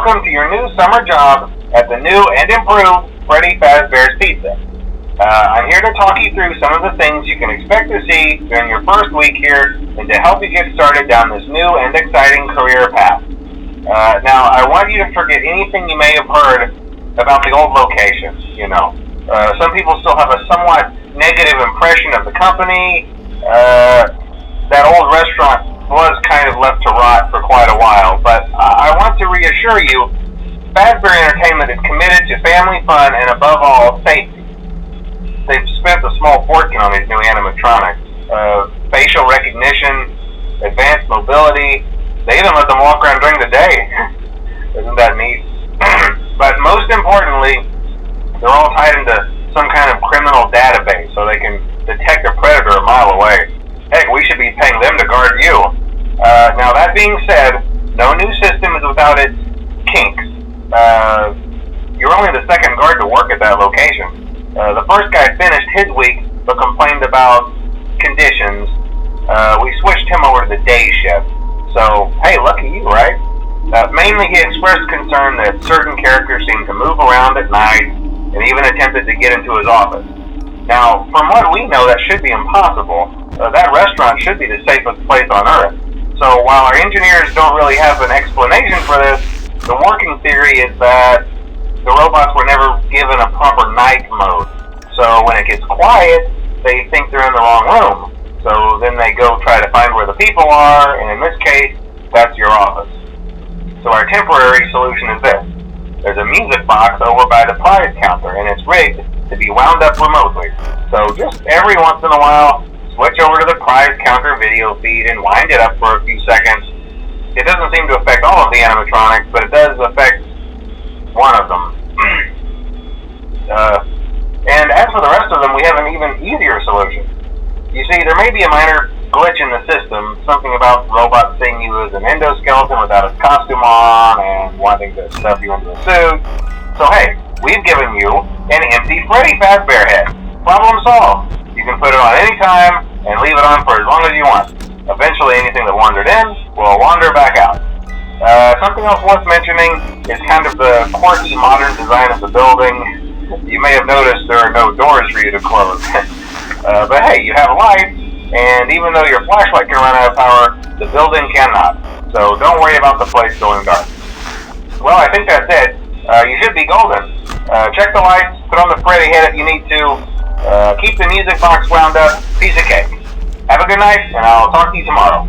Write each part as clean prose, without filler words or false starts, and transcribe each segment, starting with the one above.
welcome to your new summer job at the new and improved Freddy Fazbear's Pizza. I'm here to talk you through some of the things you can expect to see during your first week here and to help you get started down this new and exciting career path. Now, I want you to forget anything you may have heard about the old location, some people still have a somewhat negative impression of the company. That old restaurant was kind of left to rot for quite a while, but I want to reassure you, Fazbear Entertainment is committed to family fun and above all, safety. They've spent a small fortune on these new animatronics. Facial recognition, advanced mobility, they even let them walk around during the day. Isn't that neat? But most importantly, they're all tied into some kind of criminal database so they can detect a predator a mile away. Heck, we should be paying them to guard you. Now, that being said, no new system is without its kinks. You're only the second guard to work at that location. The first guy finished his week but complained about conditions. We switched him over to the day shift. So, hey, lucky you, right? Mainly he expressed concern that certain characters seemed to move around at night and even attempted to get into his office. Now, from what we know, that should be impossible. That restaurant should be the safest place on Earth. So while our engineers don't really have an explanation for this, the working theory is that the robots were never given a proper night mode. So when it gets quiet, they think they're in the wrong room. So then they go try to find where the people are, and in this case, that's your office. So our temporary solution is this. There's a music box over by the prize counter, and it's rigged to be wound up remotely. So just every once in a while, switch over to the prize counter video feed and wind it up for a few seconds. It doesn't seem to affect all of the animatronics, but it does affect one of them. And as for the rest of them, we have an even easier solution. You see, there may be a minor glitch in the system, something about robots seeing you as an endoskeleton without a costume on and wanting to stuff you into a suit. So hey, we've given you an empty Freddy Fazbear head. Problem solved. You can put it on any time and leave it on for as long as you want. Eventually anything that wandered in will wander back out. Something else worth mentioning is kind of the quirky modern design of the building. You may have noticed there are no doors for you to close. But hey, you have lights, and even though your flashlight can run out of power, the building cannot. So don't worry about the place going dark. Well, I think that's it. You should be golden. Check the lights, put on the Freddy head if you need to. Keep the music box wound up. Piece of cake. Have a good night, and I'll talk to you tomorrow.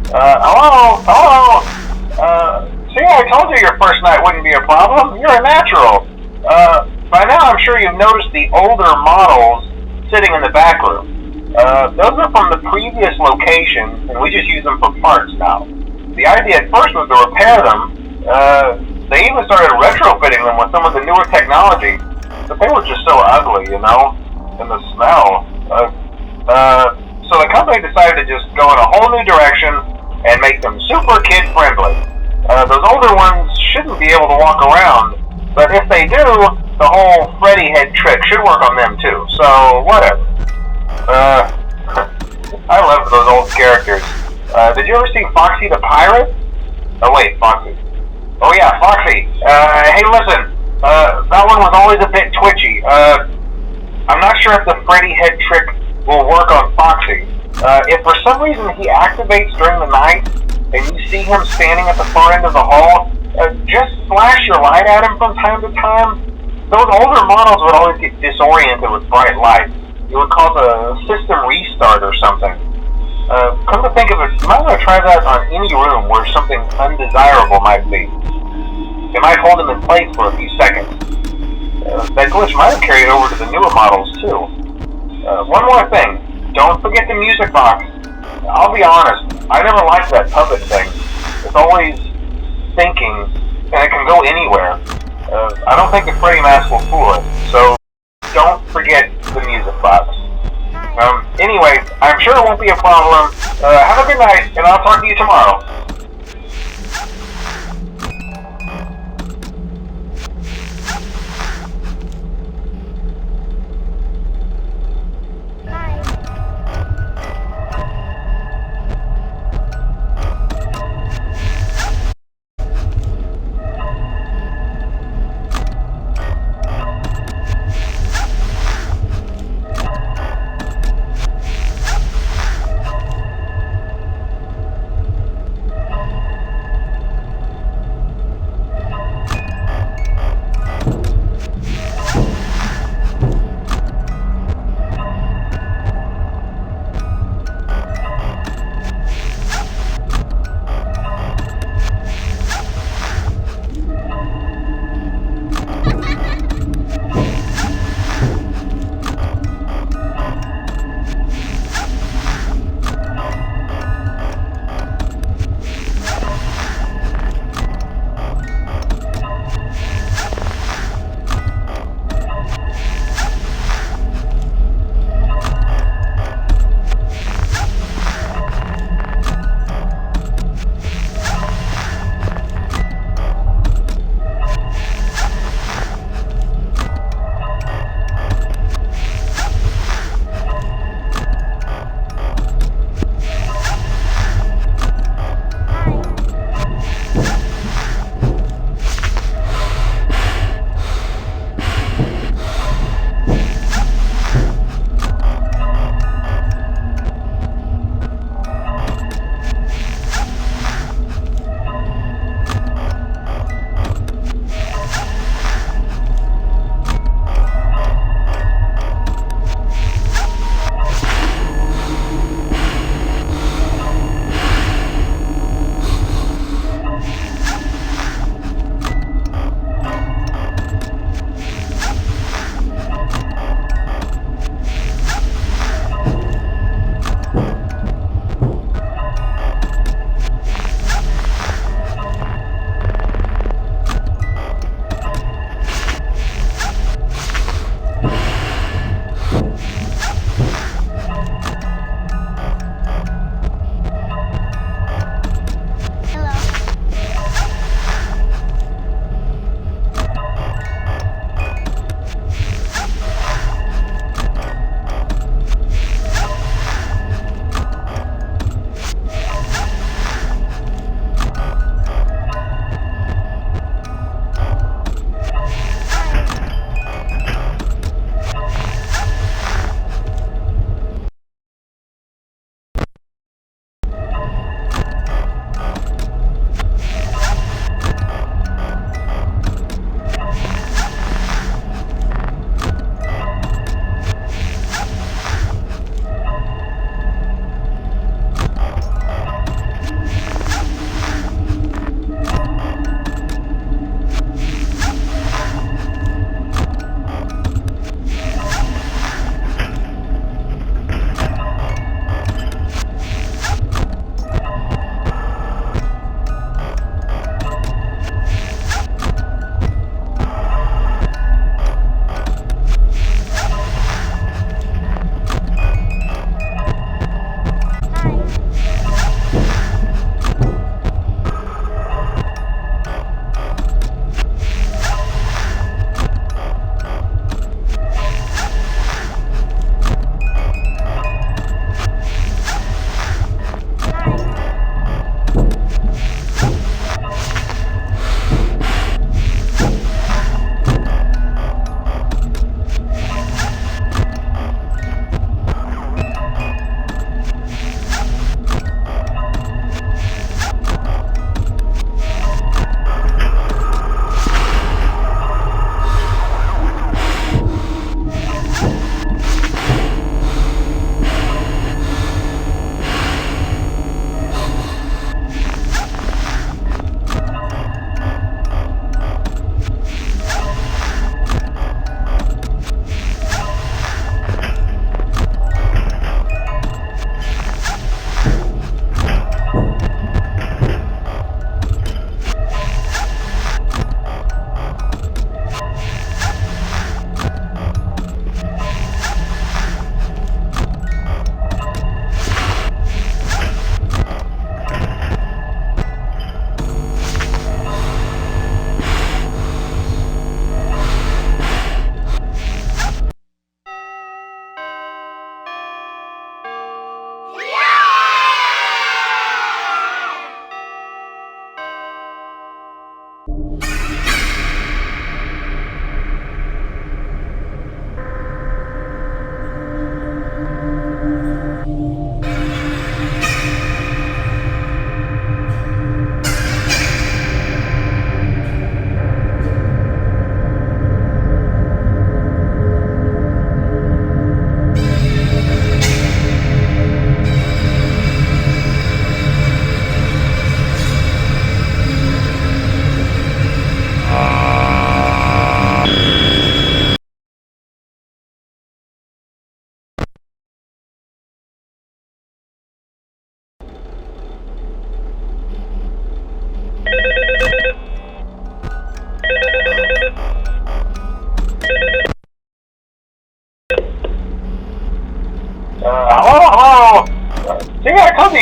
Hello? Hello? See, I told you your first night wouldn't be a problem. You're a natural. By now I'm sure you've noticed the older models sitting in the back room. Those are from the previous location, and we just use them for parts now. The idea at first was to repair them. They even started retrofitting them with some of the newer technology, but they were just so ugly, you know, and the smell. So the company decided to just go in a whole new direction and make them super kid-friendly. Those older ones shouldn't be able to walk around, but if they do, the whole Freddy head trick should work on them too, so whatever. I love those old characters. Did you ever see Foxy the Pirate? Oh wait, Foxy. Oh yeah, Foxy. Hey listen, that one was always a bit twitchy. I'm not sure if the Freddy head trick will work on Foxy. If for some reason he activates during the night, and you see him standing at the far end of the hall, just flash your light at him from time to time. Those older models would always get disoriented with bright lights. It would cause a system restart or something. Come to think of it, you might want to try that on any room where something undesirable might be. It might hold him in place for a few seconds. That glitch might have carried over to the newer models too. One more thing, don't forget the music box. I'll be honest, I never liked that puppet thing. It's always thinking, and it can go anywhere. I don't think the Freddy mask will fool it, so don't forget the music box. Anyway, I'm sure it won't be a problem. Have a good night, and I'll talk to you tomorrow.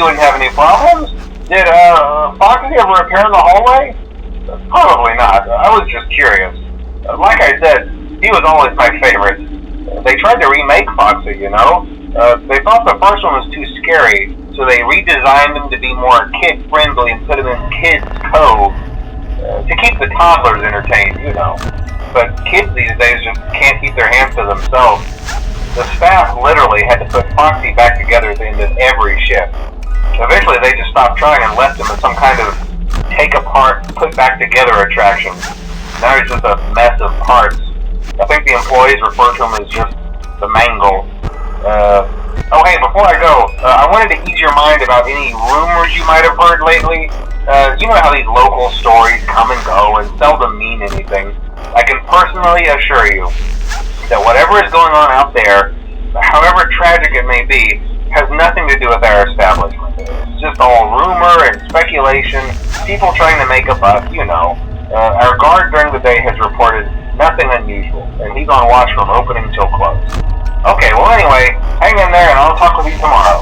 you wouldn't have any problems. Did Foxy ever appear in the hallway? Probably not. I was just curious. Like I said, he was always my favorite. They tried to remake Foxy, you know? They thought the first one was too scary, so they redesigned him to be more kid-friendly and put him in Kids Cove to keep the toddlers entertained, you know. But kids these days just can't keep their hands to themselves. The staff literally had to put Foxy back together at the end of every shift. Eventually they just stopped trying and left him in some kind of take-apart, put-back-together attraction. Now he's just a mess of parts. I think the employees refer to him as just the mangle. Oh hey, before I go, I wanted to ease your mind about any rumors you might have heard lately. You know how these local stories come and go and seldom mean anything. I can personally assure you that whatever is going on out there, however tragic it may be, has nothing to do with our establishment. It's just all rumor and speculation, people trying to make a buck, you know. Our guard during the day has reported nothing unusual, and he's on watch from opening till close. Okay, well anyway, hang in there and I'll talk with you tomorrow.